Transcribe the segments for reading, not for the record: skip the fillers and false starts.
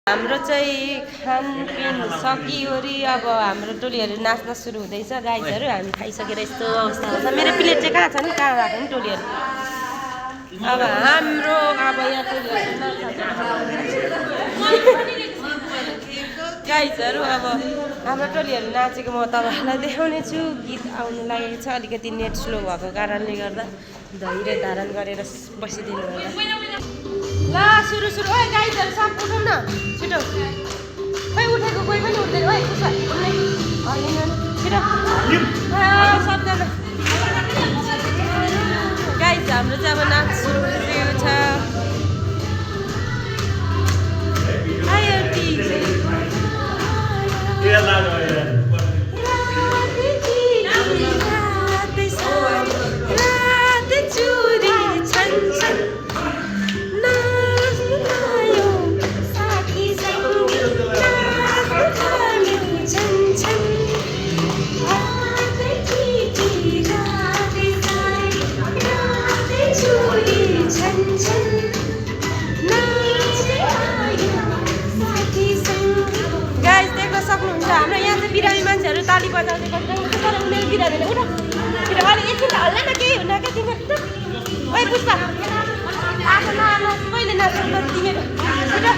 हाम्रो चाहिँ खानपिन सकिवरी अब हाम्रो टोलीहरू नाच्न सुरु हुँदैछ गाइजहरू। हामी खाइसकेर यस्तो अवस्था छ। मेरो प्लेट चाहिँ कहाँ छ नि, कहाँ राख्यो नि टोलीहरू। अब हाम्रो अब यहाँ गाइजहरू अब हाम्रो टोलीहरू नाचेको म तपाईँहरूलाई देखाउने छु। गीत आउनु लागेको छ, अलिकति नेट स्लो भएको कारणले गर्दा धैर्य धारण गरेर बसिदिनु होला। ल सुरु ओइ गाइजहरू सब उठौँ न छिटो। खोइ उठेको कोही पनि उठ्दैन। ओइ छिटो सबजना गाइज हाम्रो चाहिँ अब नाच सुरु भइसकेको छ। हाम्रो यहाँ चाहिँ बिरामी मान्छेहरू ताली बजाउँदै बसिरहेको छ, तर उनीहरू बिरामीले उठ छिटो अलिक एकछिन हल्ला न, केही हुन्न क्या तिमीहरू। ओइ पुष्पा आएको कहिले नाच्नु त तिमीहरू छिटो।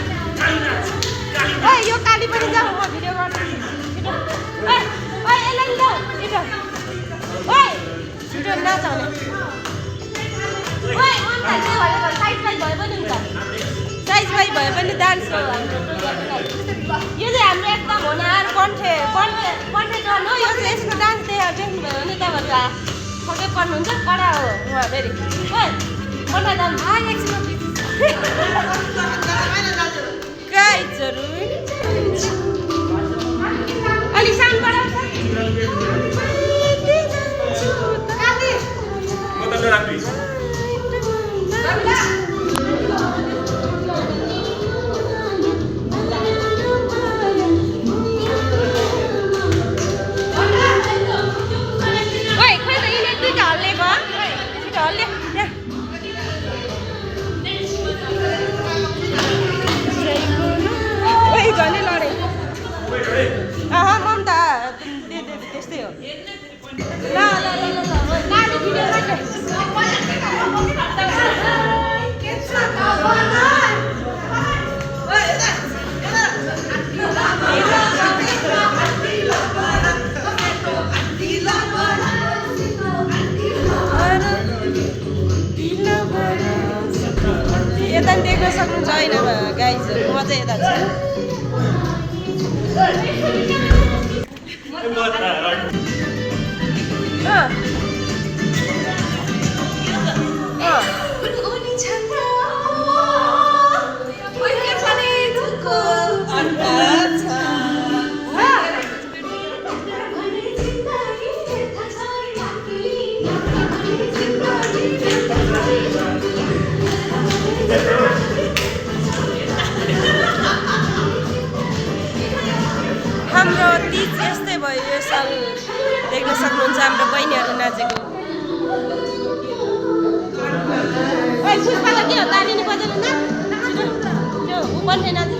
ओइ यो काली पनि जाऊ, म भिडियो गर्छु छिटो। ओइ यसलाई नि जाऊ छिटो। ओइ छिटो नाचाउने। ओइ अन्त साइज भए पनि हुन्छ, साइज भए पनि डान्स हो हाम्रो। यो चाहिँ हाम्रो एकदम होनार कन्ठे टर्न हो। यो चाहिँ यसको डान्स देख्नुभयो भने तपाईँहरू सबै पर्नुहुन्छ, कडा हो उहाँ फेरि। ओइ कन्ठे डान्स गाइजहरू अलिक साउन्ड बढाउँछ। ममता त्यस्तै हो। ल यता देख्न सक्नुहुन्छ होइन गाइजहरू, म चाहिँ यता छु। हाम्रो तिज यस्तै भयो यो साल, देख्न सक्नुहुन्छ हाम्रो बहिनीहरू नाचेको। पुष्पालाई के हो ताली नि बजाउनु न, त्यो ऊ बन्ने नाचेको।